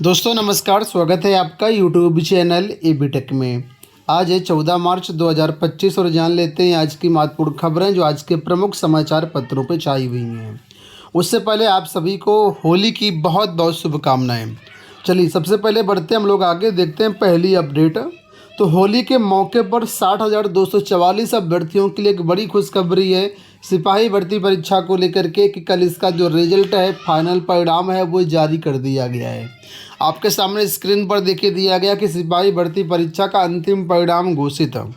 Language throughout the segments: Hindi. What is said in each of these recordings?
दोस्तों नमस्कार, स्वागत है आपका यूट्यूब चैनल एबीटेक में। आज है 14 मार्च 2025 और जान लेते हैं आज की महत्वपूर्ण खबरें जो आज के प्रमुख समाचार पत्रों पर छाई हुई हैं। उससे पहले आप सभी को होली की बहुत बहुत शुभकामनाएं। चलिए सबसे पहले बढ़ते हम लोग आगे, देखते हैं पहली अपडेट। तो होली के मौके पर 60,244 अभ्यर्थियों के लिए एक बड़ी खुशखबरी है सिपाही भर्ती परीक्षा को लेकर के कि कल इसका जो रिजल्ट है, फाइनल परिणाम है, वो जारी कर दिया गया है। आपके सामने स्क्रीन पर देखिए दिया गया कि सिपाही भर्ती परीक्षा का अंतिम परिणाम घोषित है।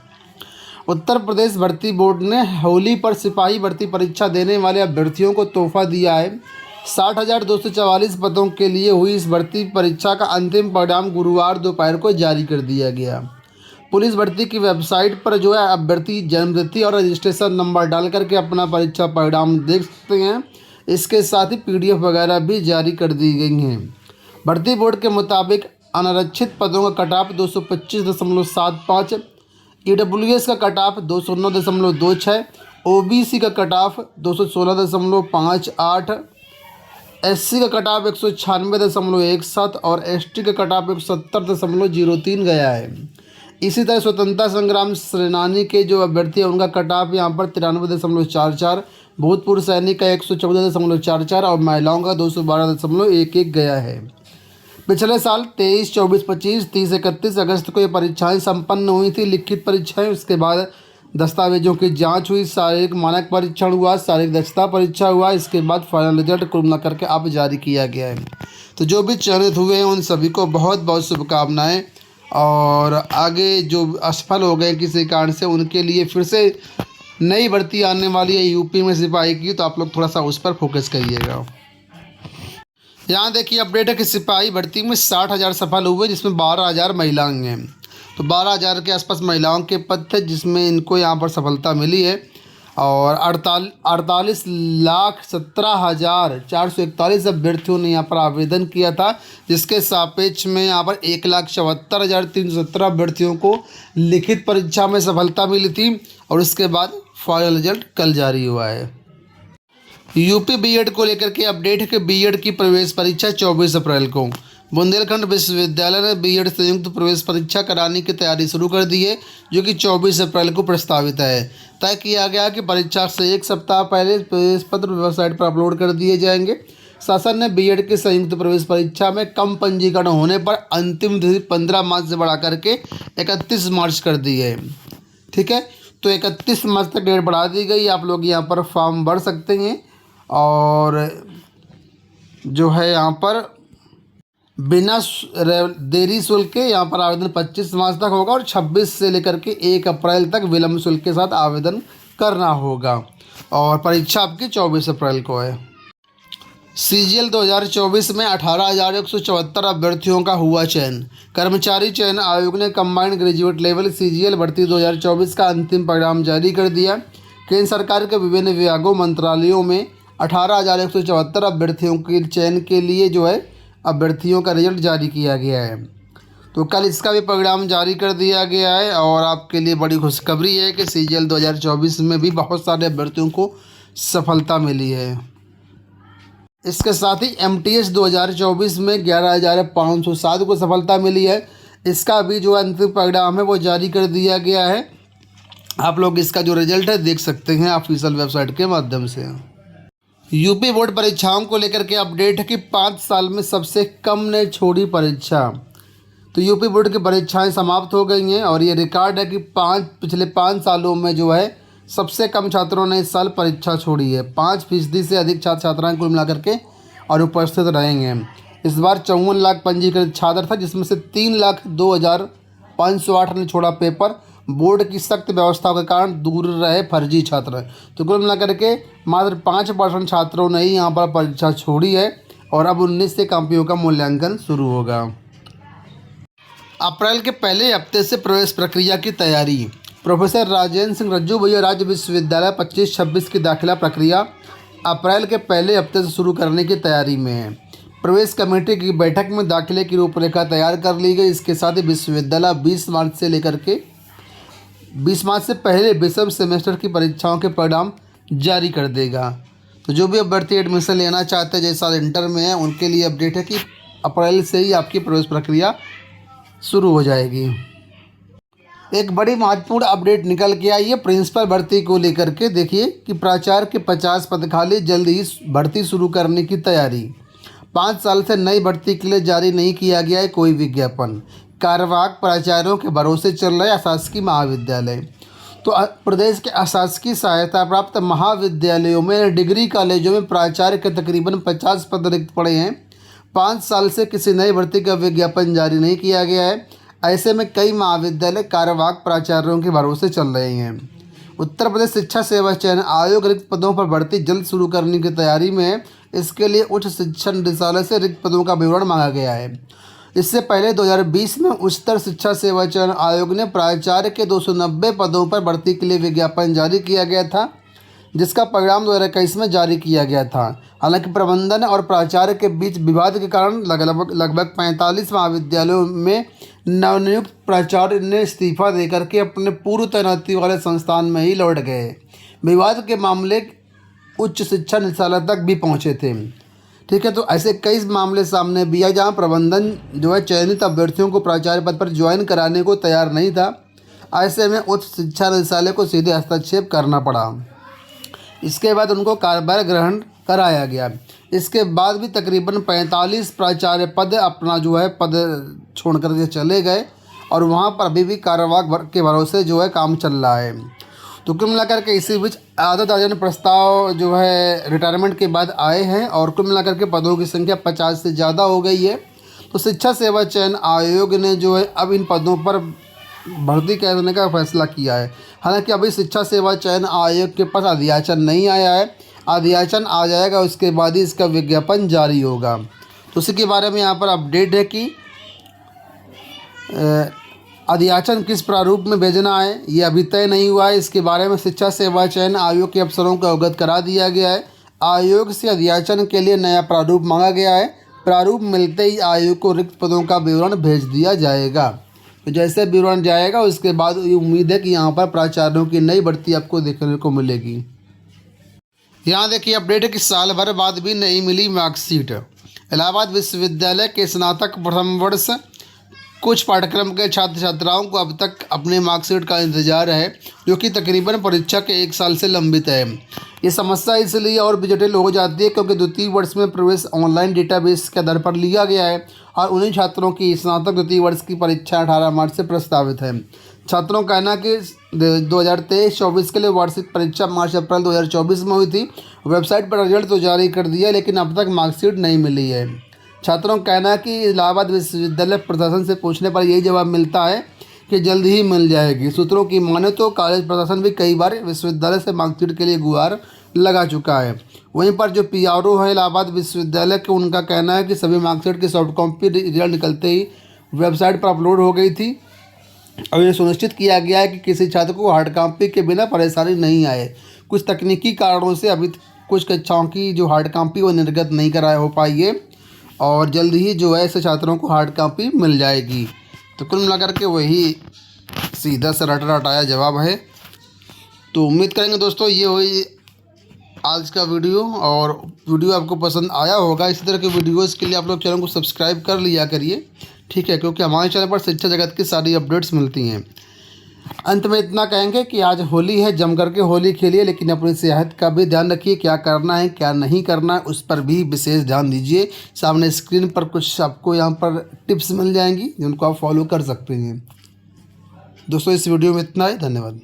उत्तर प्रदेश भर्ती बोर्ड ने होली पर सिपाही भर्ती परीक्षा देने वाले अभ्यर्थियों को तोहफा दिया है। 60,244 पदों के लिए हुई इस भर्ती परीक्षा का अंतिम परिणाम गुरुवार दोपहर को जारी कर दिया गया। पुलिस भर्ती की वेबसाइट पर जो है अभ्यर्थी जन्मतिथि और रजिस्ट्रेशन नंबर डाल करके अपना परीक्षा परिणाम देख सकते हैं। इसके साथ ही पीडीएफ वगैरह भी जारी कर दी गई हैं। भर्ती बोर्ड के मुताबिक अनारक्षित पदों का कट ऑफ 225.75, ईडब्ल्यूएस का कट ऑफ 209.26, ओबीसी का कट ऑफ 216.58, एससी का कट ऑफ 196.17 और एसटी का कट ऑफ 170.03 गया है। इसी तरह स्वतंत्रता संग्राम सेनानी के जो अभ्यर्थी हैं उनका कट ऑफ यहाँ पर 93.44, भूतपूर्व सैनिक का 114.44 और महिलाओं का 212.11 गया है। पिछले साल 23, 24, 25, 30, 31 अगस्त को ये परीक्षाएं संपन्न हुई थी, लिखित परीक्षाएं। उसके बाद दस्तावेजों की जांच हुई, शारीरिक मानक परीक्षण हुआ, शारीरिक दक्षता परीक्षा हुआ। इसके बाद फाइनल रिजल्ट कुल मिला करके अब जारी किया गया है। तो जो भी चयनित हुए हैं उन सभी को बहुत बहुत शुभकामनाएँ। और आगे जो असफल हो गए किसी कारण से, उनके लिए फिर से नई भर्ती आने वाली है यूपी में सिपाही की, तो आप लोग थोड़ा सा उस पर फोकस करिएगा। यहाँ देखिए अपडेट है कि सिपाही भर्ती में 60,000 सफल हुए, जिसमें 12,000 महिलाएं हैं। तो 12,000 के आसपास महिलाओं के पद थे जिसमें इनको यहाँ पर सफलता मिली है। और 48,17,441 अभ्यर्थियों ने यहाँ पर आवेदन किया था, जिसके सापेक्ष में यहाँ पर 1,74,317 अभ्यर्थियों को लिखित परीक्षा में सफलता मिली थी। और उसके बाद फाइनल रिजल्ट कल जारी हुआ है। यूपी बीएड को लेकर के अपडेट है कि बीएड की प्रवेश परीक्षा 24 अप्रैल को बुंदेलखंड विश्वविद्यालय ने बीएड संयुक्त प्रवेश परीक्षा कराने की तैयारी शुरू कर दी है, जो कि 24 अप्रैल को प्रस्तावित है। तय किया गया कि परीक्षा से एक सप्ताह पहले प्रवेश पत्र वेबसाइट पर अपलोड कर दिए जाएंगे। शासन ने बीएड की संयुक्त प्रवेश परीक्षा में कम पंजीकरण होने पर अंतिम तिथि 15 मार्च से बढ़ा करके 31 मार्च कर दी है। ठीक है, तो 31 मार्च तक डेट बढ़ा दी गई। आप लोग यहाँ पर फॉर्म भर सकते हैं और जो है यहाँ पर बिना देरी शुल्क के यहाँ पर आवेदन 25 मार्च तक होगा और 26 से लेकर के 1 अप्रैल तक विलम्ब शुल्क के साथ आवेदन करना होगा। और परीक्षा आपकी 24 अप्रैल को है। सीजीएल 2024 में 18,174 अभ्यर्थियों का हुआ चयन। कर्मचारी चयन आयोग ने कंबाइंड ग्रेजुएट लेवल सीजीएल भर्ती 2024 का अंतिम परिणाम जारी कर दिया। केंद्र सरकार के विभिन्न विभागों मंत्रालयों में 18,174 अभ्यर्थियों के चयन के लिए जो है अभ्यर्थियों का रिजल्ट जारी किया गया है। तो कल इसका भी परिणाम जारी कर दिया गया है। और आपके लिए बड़ी खुशखबरी है कि सीजीएल 2024 में भी बहुत सारे अभ्यर्थियों को सफलता मिली है। इसके साथ ही एमटीएस 2024 में 11,507 को सफलता मिली है। इसका भी जो अंतिम परिणाम है वो जारी कर दिया गया है। आप लोग इसका जो रिजल्ट है देख सकते हैं ऑफिशियल वेबसाइट के माध्यम से। यूपी बोर्ड परीक्षाओं को लेकर के अपडेट है कि 5 साल में सबसे कम ने छोड़ी परीक्षा। तो यूपी बोर्ड की परीक्षाएं समाप्त हो गई हैं और ये रिकॉर्ड है कि पिछले 5 सालों में जो है सबसे कम छात्रों ने इस साल परीक्षा छोड़ी है। 5% से अधिक छात्र छात्राएँ कुल मिलाकर के और उपस्थित रहेंगे। इस बार 54 लाख पंजीकृत छात्र था, जिसमें से 3,02,508 ने छोड़ा पेपर। बोर्ड की सख्त व्यवस्था के कारण दूर रहे फर्जी छात्र। तो कुल मिलाकर के मात्र 5% छात्रों ने ही यहाँ पर परीक्षा छोड़ी है। और अब 19 से कॉपियों का मूल्यांकन शुरू होगा। अप्रैल के पहले हफ्ते से प्रवेश प्रक्रिया की तैयारी। प्रोफेसर राजेंद्र सिंह रज्जू भैया राज्य विश्वविद्यालय 25-26 की दाखिला प्रक्रिया अप्रैल के पहले हफ्ते से शुरू करने की तैयारी में है। प्रवेश कमेटी की बैठक में दाखिले की रूपरेखा तैयार कर ली गई। इसके साथ ही विश्वविद्यालय 20 मार्च से पहले विषम सेमेस्टर की परीक्षाओं के परिणाम जारी कर देगा। तो जो भी अभ्यर्थी एडमिशन लेना चाहते हैं जैसा इंटर में है, उनके लिए अपडेट है कि अप्रैल से ही आपकी प्रवेश प्रक्रिया शुरू हो जाएगी। एक बड़ी महत्वपूर्ण अपडेट निकल के आई है प्रिंसिपल भर्ती को लेकर के। देखिए कि प्राचार्य के 50 पद खाली, जल्द ही भर्ती शुरू करने की तैयारी। 5 साल से नई भर्ती के लिए जारी नहीं किया गया है कोई विज्ञापन। कार्यवाहक प्राचार्यों के भरोसे चल रहे अशासकीय महाविद्यालय। तो प्रदेश के अशासकीय सहायता प्राप्त महाविद्यालयों में, डिग्री कॉलेजों में प्राचार्य के तकरीबन 50 पद रिक्त पड़े हैं। 5 साल से किसी नई भर्ती का विज्ञापन जारी नहीं किया गया है। ऐसे में कई महाविद्यालय कार्यवाहक प्राचार्यों के भरोसे चल रहे हैं। उत्तर प्रदेश शिक्षा सेवा चयन आयोग रिक्त पदों पर भर्ती जल्द शुरू करने की तैयारी में है। इसके लिए उच्च शिक्षा निदेशालय से रिक्त पदों का विवरण मांगा गया है। इससे पहले 2020 में उच्चतर शिक्षा सेवा चयन आयोग ने प्राचार्य के 290 पदों पर भर्ती के लिए विज्ञापन जारी किया गया था, जिसका परिणाम 2021 में जारी किया गया था। हालांकि प्रबंधन और प्राचार्य के बीच विवाद के कारण लगभग 45 महाविद्यालयों में नवनियुक्त प्राचार्य ने इस्तीफा देकर के अपने पूर्व तैनाती वाले संस्थान में ही लौट गए। विवाद के मामले उच्च शिक्षा निदेशालय तक भी पहुंचे थे। ठीक है, तो ऐसे कई मामले सामने भी आए जहां प्रबंधन जो है चयनित अभ्यर्थियों को प्राचार्य पद पर ज्वाइन कराने को तैयार नहीं था। ऐसे में उच्च शिक्षा निदेशालय को सीधे हस्तक्षेप करना पड़ा। इसके बाद उनको कार्यभार ग्रहण कराया गया। इसके बाद भी तकरीबन 45 प्राचार्य पद अपना जो है पद छोड़ कर के चले गए और वहाँ पर अभी भी कार्यवाहक के भरोसे जो है काम चल रहा है। तो कुल मिलाकर के इसी बीच आधा दर्जन प्रस्ताव जो है रिटायरमेंट के बाद आए हैं और कुल मिलाकर के पदों की संख्या 50 से ज़्यादा हो गई है। तो शिक्षा सेवा चयन आयोग ने जो है अब इन पदों पर भर्ती करने का फैसला किया है। हालांकि अभी शिक्षा सेवा चयन आयोग के पास अधियाचन नहीं आया है। अधियाचन आ जाएगा, उसके बाद ही इसका विज्ञापन जारी होगा। तो उसी के बारे में यहाँ पर अपडेट है कि अधियाचन किस प्रारूप में भेजना है ये अभी तय नहीं हुआ है। इसके बारे में शिक्षा सेवा चयन आयोग के अफसरों को अवगत करा दिया गया है। आयोग से अधियाचन के लिए नया प्रारूप मांगा गया है। प्रारूप मिलते ही आयोग को रिक्त पदों का विवरण भेज दिया जाएगा। तो जैसे विवरण जाएगा उसके बाद ये उम्मीद है कि यहाँ पर प्राचार्यों की नई भर्ती आपको देखने को मिलेगी। यहाँ देखिए अपडेट है कि साल भर बाद भी नहीं मिली मार्कशीट। इलाहाबाद विश्वविद्यालय के स्नातक प्रथम वर्ष कुछ पाठ्यक्रम के छात्र छात्राओं को अब तक अपने मार्कशीट का इंतजार है, जो कि तकरीबन परीक्षा के 1 साल से लंबित है। ये समस्या इसलिए और भी जटिल हो जाती है क्योंकि द्वितीय वर्ष में प्रवेश ऑनलाइन डेटाबेस के आधार पर लिया गया है और उन्हीं छात्रों की स्नातक द्वितीय वर्ष की परीक्षा 18 मार्च से प्रस्तावित है। छात्रों का कहना कि 2023-24 के लिए वार्षिक परीक्षा मार्च अप्रैल 2024 में हुई थी। वेबसाइट पर रिजल्ट तो जारी कर दिया लेकिन अब तक मार्कशीट नहीं मिली है। छात्रों का कहना है कि इलाहाबाद विश्वविद्यालय प्रशासन से पूछने पर यही जवाब मिलता है कि जल्द ही मिल जाएगी। सूत्रों की माने तो कॉलेज प्रशासन भी कई बार विश्वविद्यालय से मार्कशीट के लिए गुहार लगा चुका है। वहीं पर जो PRO है इलाहाबाद विश्वविद्यालय के, उनका कहना है कि सभी मार्कशीट की सॉफ्ट कॉपी रिजल्ट निकलते ही वेबसाइट पर अपलोड हो गई थी और ये सुनिश्चित किया गया है कि किसी छात्र को हार्ड कॉपी के बिना परेशानी नहीं आए। कुछ तकनीकी कारणों से अभी कुछ कक्षाओं की जो हार्ड कॉपी वो निर्गत नहीं करा हो पाई है और जल्द ही जो है ऐसे छात्रों को हार्ड कॉपी मिल जाएगी। तो कुल मिलाकर के वही सीधा सा रटाया जवाब है। तो उम्मीद करेंगे दोस्तों ये हुई आज का वीडियो और वीडियो आपको पसंद आया होगा। इसी तरह के वीडियोज़ के लिए आप लोग चैनल को सब्सक्राइब कर लिया करिए, ठीक है, क्योंकि हमारे चैनल पर शिक्षा जगत की सारी अपडेट्स मिलती हैं। अंत में इतना कहेंगे कि आज होली है, जम करके होली खेलिए, लेकिन अपनी सेहत का भी ध्यान रखिए। क्या करना है क्या नहीं करना है उस पर भी विशेष ध्यान दीजिए। सामने स्क्रीन पर कुछ आपको यहाँ पर टिप्स मिल जाएंगी जिनको आप फॉलो कर सकते हैं। दोस्तों इस वीडियो में इतना ही, धन्यवाद।